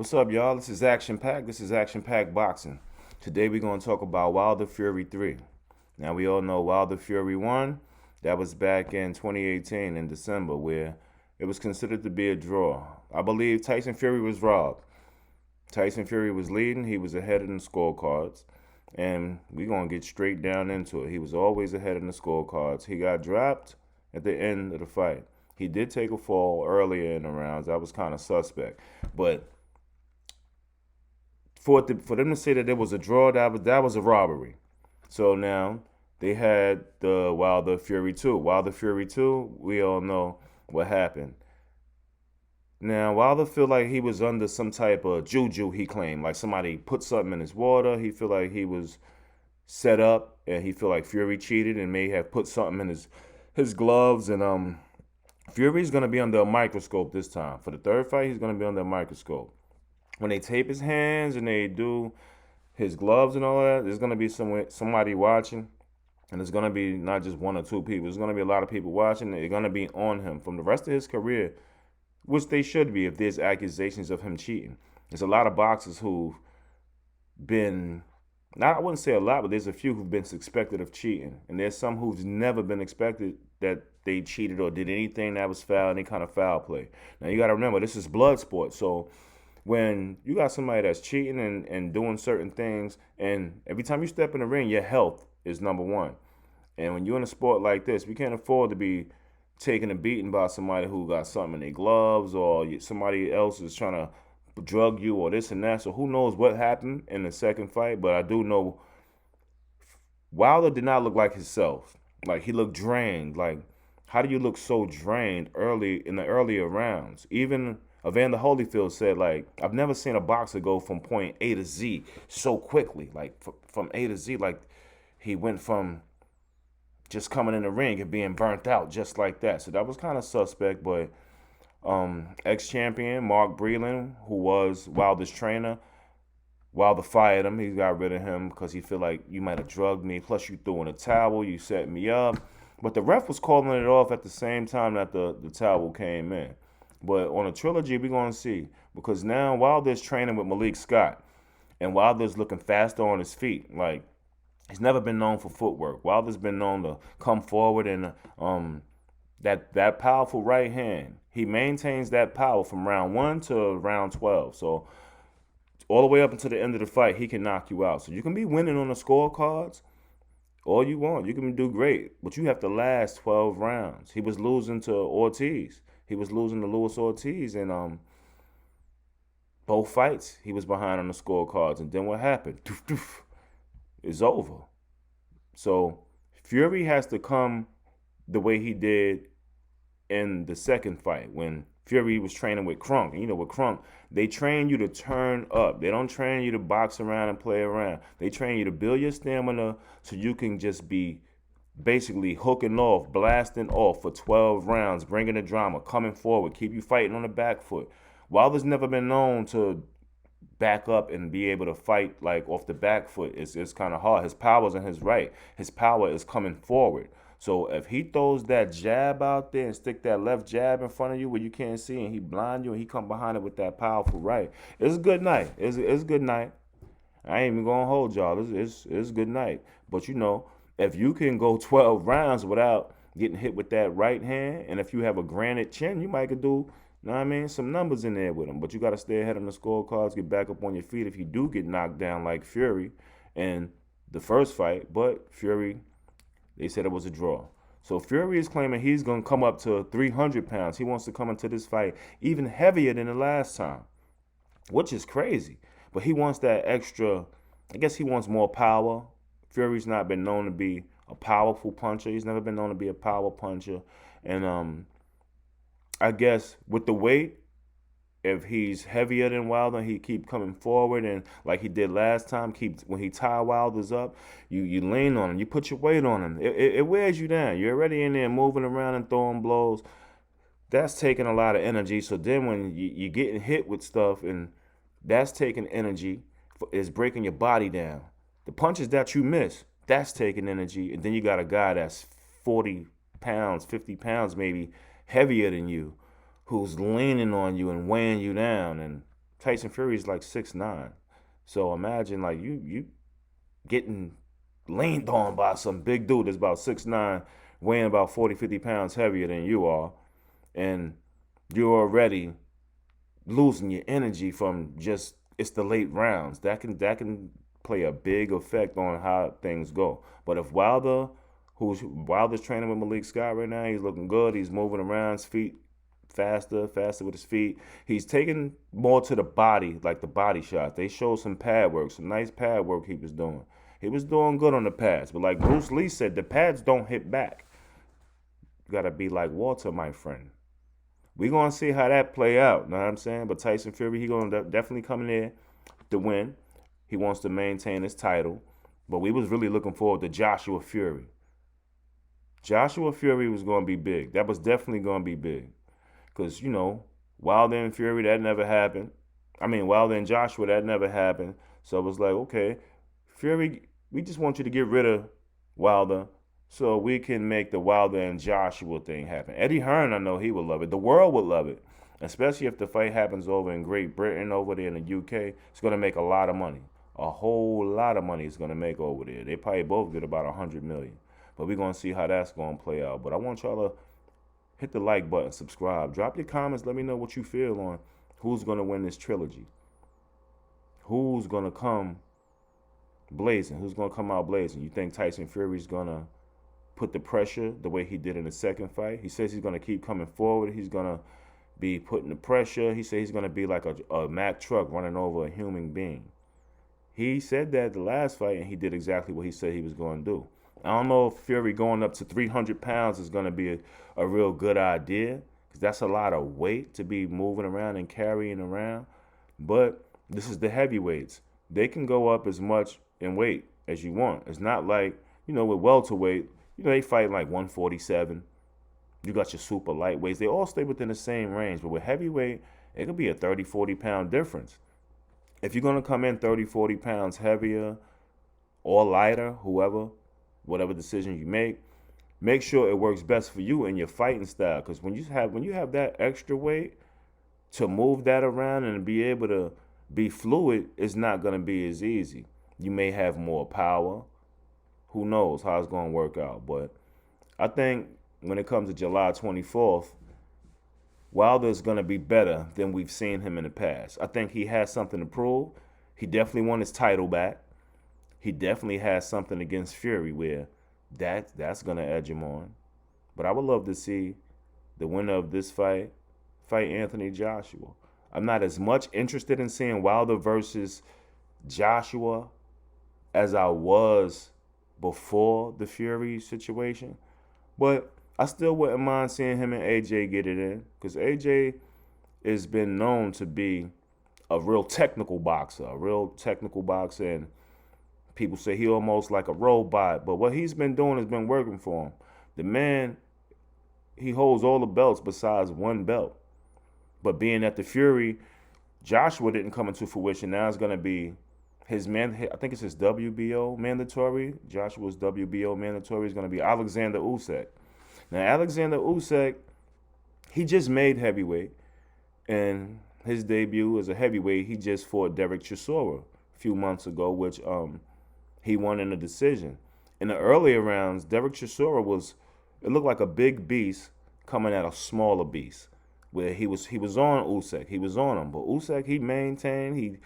What's up, y'all? This is Action Pack. This is Action Pack Boxing. Today we're going to talk about Wilder Fury 3. Now, we all know Wilder Fury 1. That was back in 2018 in December, where it was considered to be a draw. I believe Tyson Fury was robbed. Tyson Fury was leading. He was ahead in the scorecards. And we're going to get straight down into it. He was always ahead in the scorecards. He got dropped at the end of the fight. He did take a fall earlier in the rounds. That was kind of suspect. But for them to say that there was a draw, that was a robbery. So now they had the Wilder Fury 2. Wilder Fury 2, we all know what happened. Now, Wilder feel like he was under some type of juju, he claimed. Like somebody put something in his water. He feel like he was set up, and he feel like Fury cheated and may have put something in his gloves. And Fury's going to be under a microscope this time. For the third fight, he's going to be under a microscope. When they tape his hands and they do his gloves and all that, there's going to be somebody watching. And it's going to be not just one or two people. There's going to be a lot of people watching. They're going to be on him from the rest of his career, which they should be if there's accusations of him cheating. There's a lot of boxers who've been, not I wouldn't say a lot, but there's a few who've been suspected of cheating. And there's some who've never been expected that they cheated or did anything that was foul, any kind of foul play. Now, you got to remember, this is blood sport. So when you got somebody that's cheating and doing certain things, and every time you step in the ring, your health is number one. And when you're in a sport like this, we can't afford to be taking a beating by somebody who got something in their gloves, or somebody else is trying to drug you or this and that. So who knows what happened in the second fight, but I do know Wilder did not look like himself. Like, he looked drained. Like, how do you look so drained early in the earlier rounds? Even Evander Holyfield said, like, I've never seen a boxer go from point A to Z so quickly. Like, from A to Z, like, he went from just coming in the ring and being burnt out just like that. So that was kind of suspect, but ex-champion Mark Breland, who was Wilder's trainer, Wilder fired him. He got rid of him because he feel like, you might have drugged me. Plus, you threw in a towel. You set me up. But the ref was calling it off at the same time that the towel came in. But on a trilogy, we're going to see. Because now Wilder's training with Malik Scott. And Wilder's looking faster on his feet. Like, he's never been known for footwork. Wilder's been known to come forward and that powerful right hand. He maintains that power from round 1 to round 12. So all the way up until the end of the fight, he can knock you out. So you can be winning on the scorecards all you want. You can do great. But you have to last 12 rounds. He was losing to Ortiz. He was losing to Luis Ortiz in both fights. He was behind on the scorecards. And then what happened? Doof, doof. It's over. So Fury has to come the way he did in the second fight when Fury was training with Crunk. And you know, with Crunk, they train you to turn up. They don't train you to box around and play around. They train you to build your stamina so you can just be basically hooking off, blasting off for 12 rounds, bringing the drama, coming forward, keep you fighting on the back foot. Wilder's never been known to back up and be able to fight like off the back foot. It's kind of hard. His power's on his right. His power is coming forward. So if he throws that jab out there and stick that left jab in front of you where you can't see, and he blind you and he come behind it with that powerful right, it's a good night. It's a good night. I ain't even gonna hold y'all. It's a good night. But you know, if you can go 12 rounds without getting hit with that right hand, and if you have a granite chin, you might could do, you know what I mean, some numbers in there with him. But you got to stay ahead on the scorecards, get back up on your feet if you do get knocked down like Fury in the first fight. But Fury, they said it was a draw. So Fury is claiming he's going to come up to 300 pounds. He wants to come into this fight even heavier than the last time, which is crazy. But he wants that extra, I guess he wants more power. Fury's not been known to be a powerful puncher. He's never been known to be a power puncher. And I guess with the weight, if he's heavier than Wilder, he keep coming forward, and like he did last time, when he tie Wilder's up, you lean on him, you put your weight on him. It wears you down. You're already in there moving around and throwing blows. That's taking a lot of energy. So then when you're getting hit with stuff, and that's taking energy, it's breaking your body down. The punches that you miss, that's taking energy, and then you got a guy that's 40 pounds, 50 pounds maybe heavier than you, who's leaning on you and weighing you down. And Tyson Fury is like 6'9". So imagine like you getting leaned on by some big dude that's about 6'9", weighing about 40, 50 pounds heavier than you are, and you're already losing your energy from just it's the late rounds. That can play a big effect on how things go. But if Wilder's training with Malik Scott right now, he's looking good. He's moving around, his feet faster with his feet. He's taking more to the body, like the body shots. They showed some pad work, some nice pad work he was doing. He was doing good on the pads, but like Bruce Lee said, the pads don't hit back. You gotta be like Walter, my friend. We gonna see how that play out. Know what I'm saying? But Tyson Fury, he gonna definitely come in there to win. He wants to maintain his title. But we was really looking forward to Joshua Fury. Joshua Fury was gonna be big. That was definitely gonna be big. Cause Wilder and Fury, that never happened. I mean Wilder and Joshua, that never happened. So it was like, okay, Fury, we just want you to get rid of Wilder so we can make the Wilder and Joshua thing happen. Eddie Hearn, I know he would love it. The world would love it, especially if the fight happens over in Great Britain, over there in the UK. It's going to make a lot of money. A whole lot of money it's going to make over there. They probably both get about 100 million. But we're going to see how that's going to play out. But I want y'all to hit the like button, subscribe. Drop your comments. Let me know what you feel on who's going to win this trilogy. Who's going to come blazing? Who's going to come out blazing? You think Tyson Fury's going to put the pressure the way he did in the second fight? He says he's going to keep coming forward. He's going to be putting the pressure. He said he's going to be like a Mack truck running over a human being. He said that the last fight, and he did exactly what he said he was going to do. I don't know if Fury going up to 300 pounds is going to be a real good idea, because that's a lot of weight to be moving around and carrying around. But this is the heavyweights. They can go up as much in weight as you want. It's not like, with welterweight, they fight like 147. You got your super lightweights. They all stay within the same range. But with heavyweight, it could be a 30, 40 pound difference. If you're going to come in 30, 40 pounds heavier or lighter, whatever decision you make sure it works best for you and your fighting style. Because when you have that extra weight, to move that around and be able to be fluid, it's not going to be as easy. You may have more power. Who knows how it's going to work out. But I think when it comes to July 24th, Wilder's going to be better than we've seen him in the past. I think he has something to prove. He definitely won his title back. He definitely has something against Fury where that's going to edge him on. But I would love to see the winner of this fight Anthony Joshua. I'm not as much interested in seeing Wilder versus Joshua as I was before the Fury situation. But I still wouldn't mind seeing him and AJ get it in, because AJ has been known to be a real technical boxer, and people say he almost like a robot. But what he's been doing has been working for him. The man, he holds all the belts besides one belt. But being at the Fury, Joshua didn't come into fruition. Now it's going to be I think it's his WBO mandatory. Joshua's WBO mandatory is going to be Alexander Usyk. Now, Alexander Usyk, he just made heavyweight. And his debut as a heavyweight, he just fought Derek Chisora a few months ago, which he won in a decision. In the earlier rounds, Derek Chisora it looked like a big beast coming at a smaller beast, where he was on Usyk. He was on him. But Usyk, he maintained,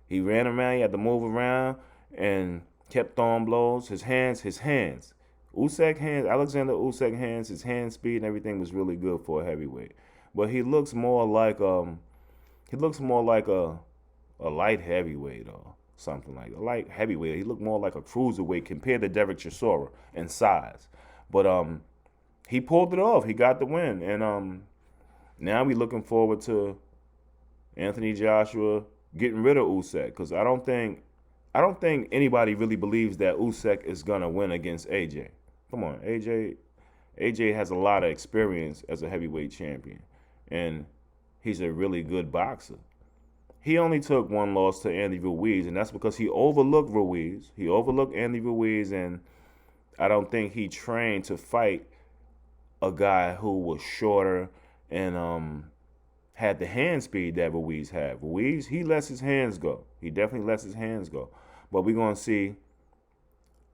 he ran around, he had to move around and kept throwing blows. His hands. Alexander Usyk hands, his hand speed and everything was really good for a heavyweight. But he looks more like a light heavyweight or something like a light heavyweight. He looked more like a cruiserweight compared to Derek Chisora in size. But he pulled it off. He got the win. And now we looking forward to Anthony Joshua getting rid of Usyk, because I don't think anybody really believes that Usyk is gonna win against AJ. Come on, AJ has a lot of experience as a heavyweight champion, and he's a really good boxer. He only took one loss to Andy Ruiz, and that's because he overlooked Ruiz. He overlooked Andy Ruiz, and I don't think he trained to fight a guy who was shorter and had the hand speed that Ruiz had. Ruiz, he lets his hands go. He definitely lets his hands go. But we're going to see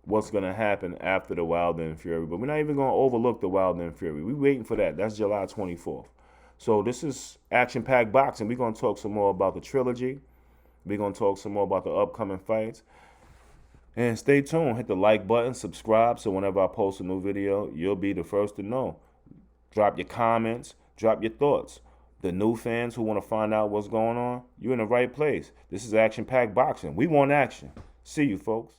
what's going to happen after the Wilder and Fury. But we're not even going to overlook the Wilder and Fury. We're waiting for that. That's July 24th. So this is action-packed boxing. We're going to talk some more about the trilogy. We're going to talk some more about the upcoming fights. And stay tuned. Hit the like button, subscribe, so whenever I post a new video, you'll be the first to know. Drop your comments. Drop your thoughts. The new fans who want to find out what's going on, you're in the right place. This is action-packed boxing. We want action. See you, folks.